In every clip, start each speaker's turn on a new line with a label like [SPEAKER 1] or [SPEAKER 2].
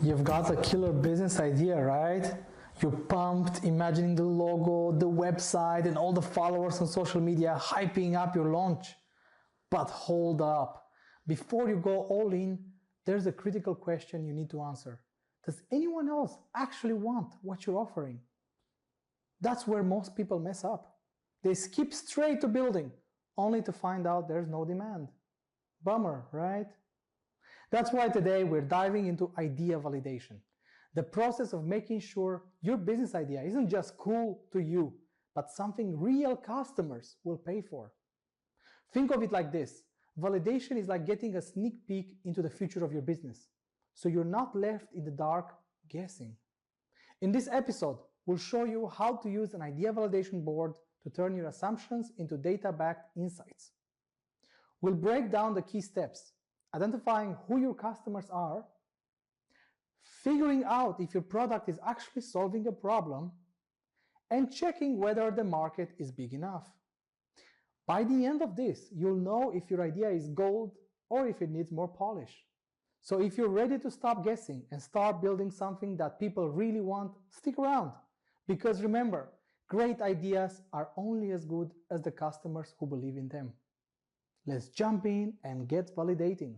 [SPEAKER 1] You've got a killer business idea, right? You're pumped, imagining the logo, the website, and all the followers on social media hyping up your launch. But hold up. Before you go all in, there's a critical question you need to answer. Does anyone else actually want what you're offering? That's where most people mess up. They skip straight to building, only to find out there's no demand. Bummer, right? That's why today we're diving into idea validation, the process of making sure your business idea isn't just cool to you, but something real customers will pay for. Think of it like this. Validation is like getting a sneak peek into the future of your business, so you're not left in the dark guessing. In this episode, we'll show you how to use an idea validation board to turn your assumptions into data-backed insights. We'll break down the key steps, identifying who your customers are, figuring out if your product is actually solving a problem, and checking whether the market is big enough. By the end of this, you'll know if your idea is gold or if it needs more polish. So if you're ready to stop guessing and start building something that people really want, stick around. Because remember, great ideas are only as good as the customers who believe in them. Let's jump in and get validating.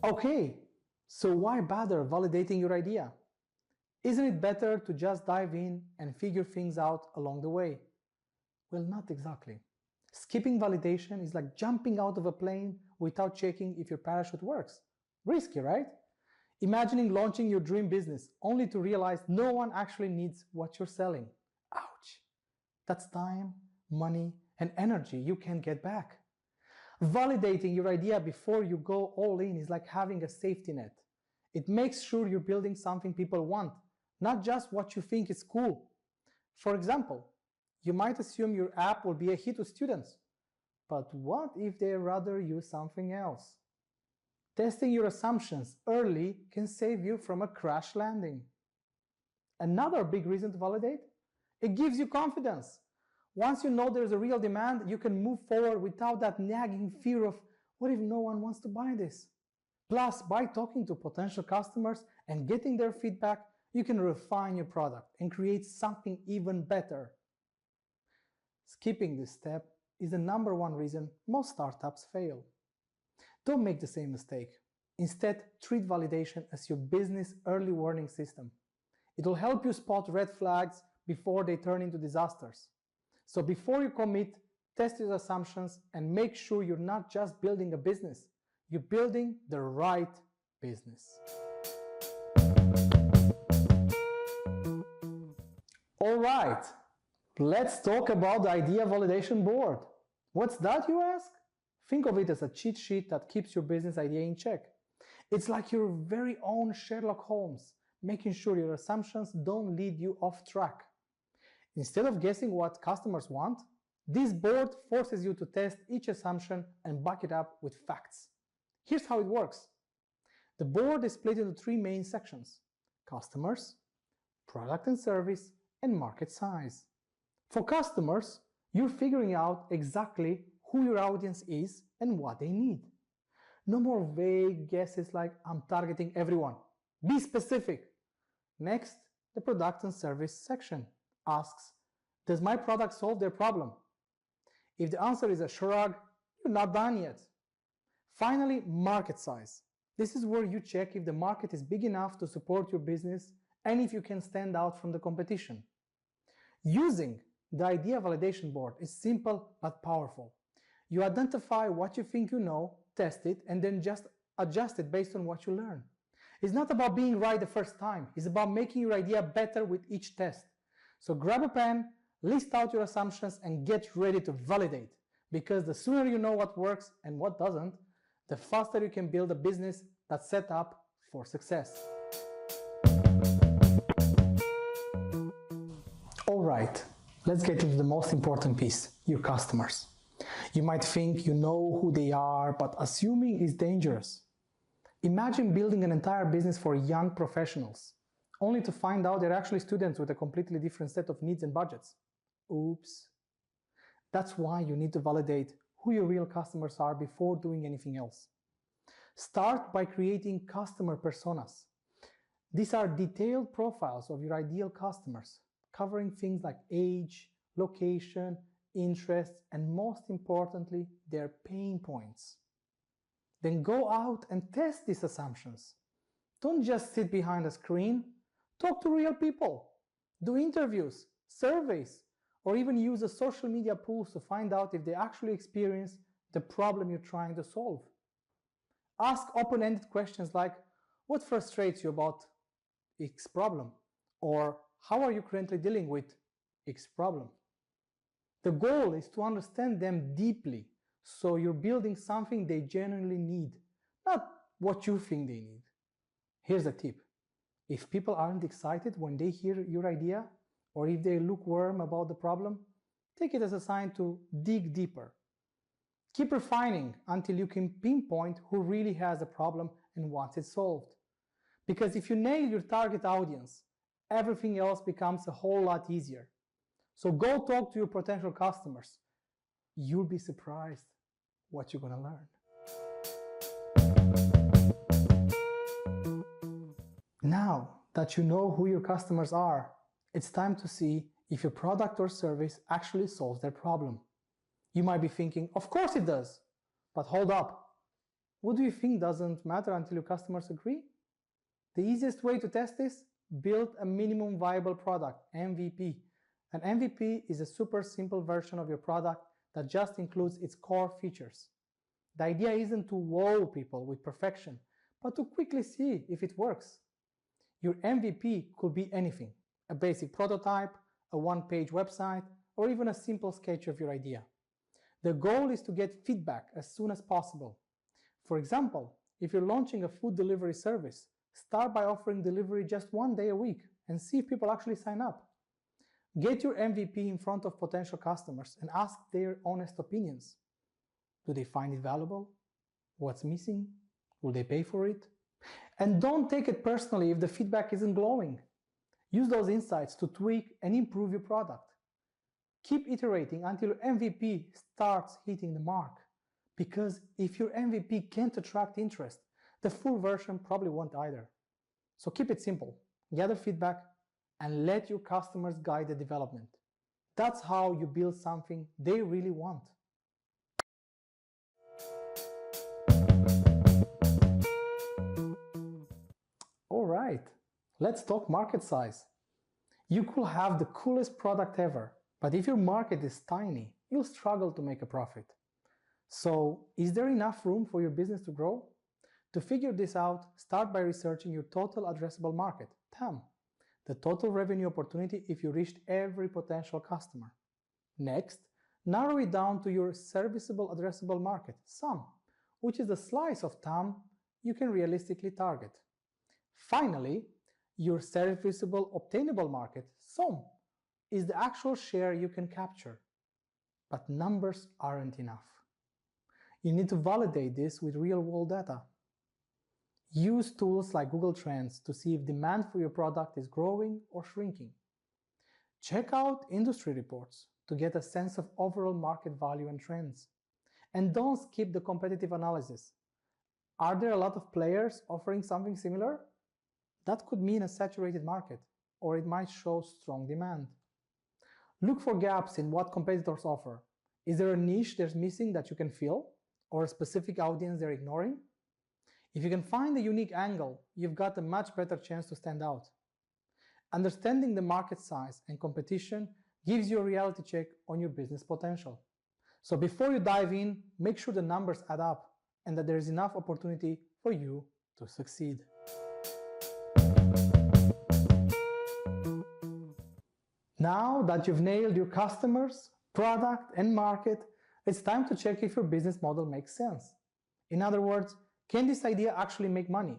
[SPEAKER 1] Okay, so why bother validating your idea? Isn't it better to just dive in and figure things out along the way? Well, not exactly. Skipping validation is like jumping out of a plane without checking if your parachute works. Risky, right? Imagining launching your dream business only to realize no one actually needs what you're selling. Ouch! That's time, money, and energy you can't get back. Validating your idea before you go all in is like having a safety net. It makes sure you're building something people want, not just what you think is cool. For example, you might assume your app will be a hit with students, but what if they rather use something else? Testing your assumptions early can save you from a crash landing. Another big reason to validate? It gives you confidence. Once you know there's a real demand, you can move forward without that nagging fear of, what if no one wants to buy this? Plus, by talking to potential customers and getting their feedback, you can refine your product and create something even better. Skipping this step is the number one reason most startups fail. Don't make the same mistake. Instead, treat validation as your business early warning system. It'll help you spot red flags before they turn into disasters. So before you commit, test your assumptions and make sure you're not just building a business, you're building the right business. All right, let's talk about the idea validation board. What's that, you ask? Think of it as a cheat sheet that keeps your business idea in check. It's like your very own Sherlock Holmes, making sure your assumptions don't lead you off track. Instead of guessing what customers want, this board forces you to test each assumption and back it up with facts. Here's how it works. The board is split into three main sections: customers, product and service, and market size. For customers, you're figuring out exactly who your audience is and what they need. No more vague guesses like, I'm targeting everyone. Be specific. Next, the product and service section asks, does my product solve their problem? If the answer is a shrug, you're not done yet. Finally, market size. This is where you check if the market is big enough to support your business and if you can stand out from the competition. Using the idea validation board is simple but powerful. You identify what you think you know, test it, and then just adjust it based on what you learn. It's not about being right the first time. It's about making your idea better with each test. So grab a pen, list out your assumptions, and get ready to validate. Because the sooner you know what works and what doesn't, the faster you can build a business that's set up for success. All right, let's get into the most important piece, your customers. You might think you know who they are, but assuming is dangerous. Imagine building an entire business for young professionals, only to find out they're actually students with a completely different set of needs and budgets. Oops. That's why you need to validate who your real customers are before doing anything else. Start by creating customer personas. These are detailed profiles of your ideal customers, covering things like age, location, interests, and most importantly, their pain points. Then go out and test these assumptions. Don't just sit behind a screen. Talk to real people. Do interviews, surveys, or even use the social media pools to find out if they actually experience the problem you're trying to solve. Ask open-ended questions like, what frustrates you about X problem? Or how are you currently dealing with X problem? The goal is to understand them deeply, so you're building something they genuinely need, not what you think they need. Here's a tip. If people aren't excited when they hear your idea, or if they lukewarm about the problem, take it as a sign to dig deeper. Keep refining until you can pinpoint who really has a problem and wants it solved. Because if you nail your target audience, everything else becomes a whole lot easier. So go talk to your potential customers. You'll be surprised what you're going to learn. Now that you know who your customers are, it's time to see if your product or service actually solves their problem. You might be thinking, of course it does, but hold up. What do you think doesn't matter until your customers agree? The easiest way to test this? Build a minimum viable product, MVP. An MVP is a super simple version of your product that just includes its core features. The idea isn't to wow people with perfection, but to quickly see if it works. Your MVP could be anything: a basic prototype, a one-page website, or even a simple sketch of your idea. The goal is to get feedback as soon as possible. For example, if you're launching a food delivery service, start by offering delivery just one day a week and see if people actually sign up. Get your MVP in front of potential customers and ask their honest opinions. Do they find it valuable? What's missing? Will they pay for it? And don't take it personally if the feedback isn't glowing. Use those insights to tweak and improve your product. Keep iterating until your MVP starts hitting the mark. Because if your MVP can't attract interest, the full version probably won't either. So keep it simple, gather feedback, and let your customers guide the development. That's how you build something they really want. All right, let's talk market size. You could have the coolest product ever, but if your market is tiny, you'll struggle to make a profit. So, is there enough room for your business to grow? To figure this out, start by researching your total addressable market, TAM, the total revenue opportunity if you reached every potential customer. Next, narrow it down to your serviceable addressable market, SAM, which is the slice of TAM you can realistically target. Finally, your serviceable obtainable market, SOM, is the actual share you can capture. But numbers aren't enough. You need to validate this with real-world data. Use tools like Google Trends to see if demand for your product is growing or shrinking. Check out industry reports to get a sense of overall market value and trends. And don't skip the competitive analysis. Are there a lot of players offering something similar? That could mean a saturated market, or it might show strong demand. Look for gaps in what competitors offer. Is there a niche they're missing that you can fill, or a specific audience they're ignoring? If you can find a unique angle, you've got a much better chance to stand out. Understanding the market size and competition gives you a reality check on your business potential. So before you dive in, make sure the numbers add up and that there is enough opportunity for you to succeed. Now that you've nailed your customers, product, and market, it's time to check if your business model makes sense. In other words, can this idea actually make money?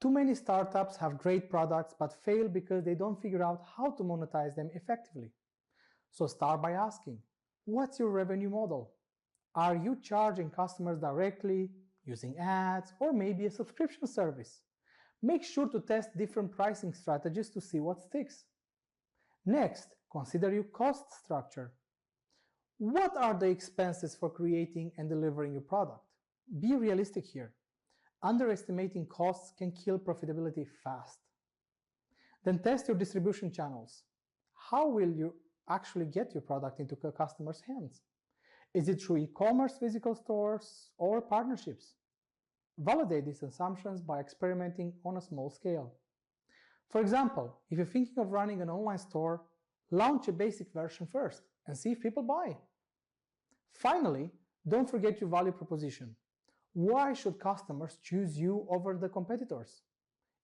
[SPEAKER 1] Too many startups have great products but fail because they don't figure out how to monetize them effectively. So start by asking, what's your revenue model? Are you charging customers directly, using ads, or maybe a subscription service? Make sure to test different pricing strategies to see what sticks. Next, consider your cost structure. What are the expenses for creating and delivering your product? Be realistic here. underestimating costs can kill profitability fast. Then test your distribution channels. How will you actually get your product into a customer's hands? Is it through e-commerce, physical stores, or partnerships? Validate these assumptions by experimenting on a small scale. For example, if you're thinking of running an online store, launch a basic version first and see if people buy. Finally, don't forget your value proposition. Why should customers choose you over the competitors?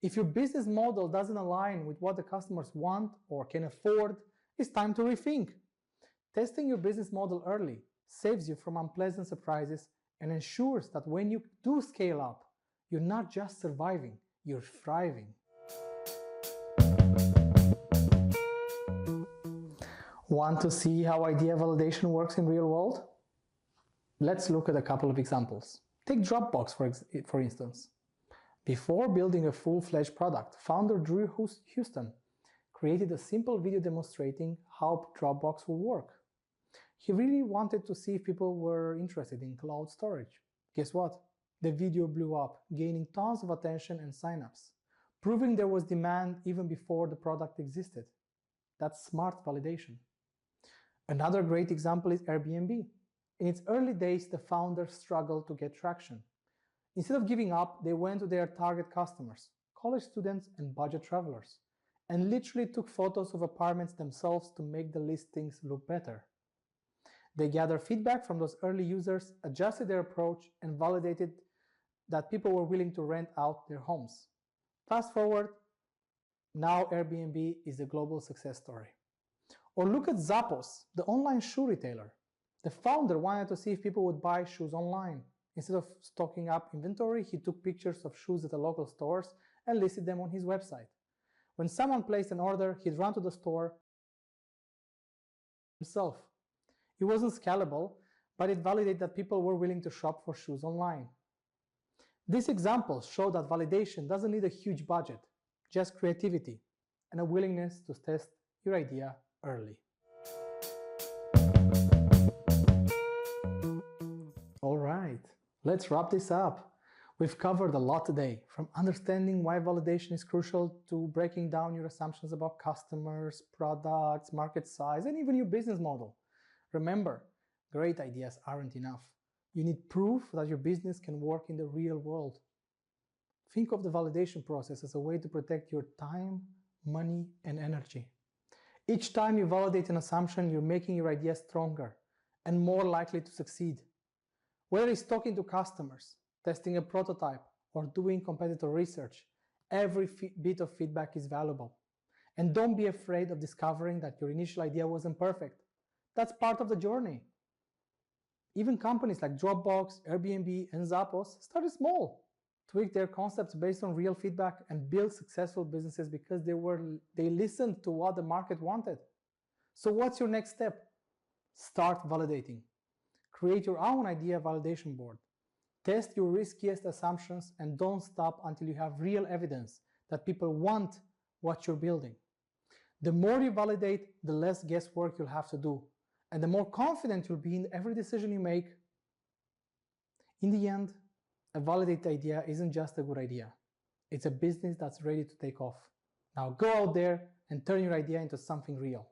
[SPEAKER 1] If your business model doesn't align with what the customers want or can afford, it's time to rethink. Testing your business model early saves you from unpleasant surprises and ensures that when you do scale up, you're not just surviving, you're thriving. Want to see how idea validation works in real world? Let's look at a couple of examples. Take Dropbox, for instance. Before building a full-fledged product, founder Drew Houston created a simple video demonstrating how Dropbox will work. He really wanted to see if people were interested in cloud storage. Guess what? The video blew up, gaining tons of attention and signups, proving there was demand even before the product existed. That's smart validation. Another great example is Airbnb. In its early days, the founders struggled to get traction. Instead of giving up, they went to their target customers, college students and budget travelers, and literally took photos of apartments themselves to make the listings look better. They gathered feedback from those early users, adjusted their approach, and validated that people were willing to rent out their homes. Fast forward, now Airbnb is a global success story. Or look at Zappos, the online shoe retailer. The founder wanted to see if people would buy shoes online. Instead of stocking up inventory, he took pictures of shoes at the local stores and listed them on his website. When someone placed an order, he'd run to the store himself. It wasn't scalable, but it validated that people were willing to shop for shoes online. These examples show that validation doesn't need a huge budget, just creativity and a willingness to test your idea early. All right, let's wrap this up. We've covered a lot today, from understanding why validation is crucial to breaking down your assumptions about customers, products, market size, and even your business model. Remember, great ideas aren't enough. You need proof that your business can work in the real world. Think of the validation process as a way to protect your time, money, and energy. Each time you validate an assumption, you're making your idea stronger and more likely to succeed. Whether it's talking to customers, testing a prototype, or doing competitor research, every bit of feedback is valuable. And don't be afraid of discovering that your initial idea wasn't perfect. That's part of the journey. Even companies like Dropbox, Airbnb, and Zappos started small, tweaked their concepts based on real feedback, and built successful businesses because they listened to what the market wanted. So what's your next step? Start validating. Create your own idea validation board. Test your riskiest assumptions and don't stop until you have real evidence that people want what you're building. The more you validate, the less guesswork you'll have to do, and the more confident you'll be in every decision you make. In the end, a validated idea isn't just a good idea. It's a business that's ready to take off. Now go out there and turn your idea into something real.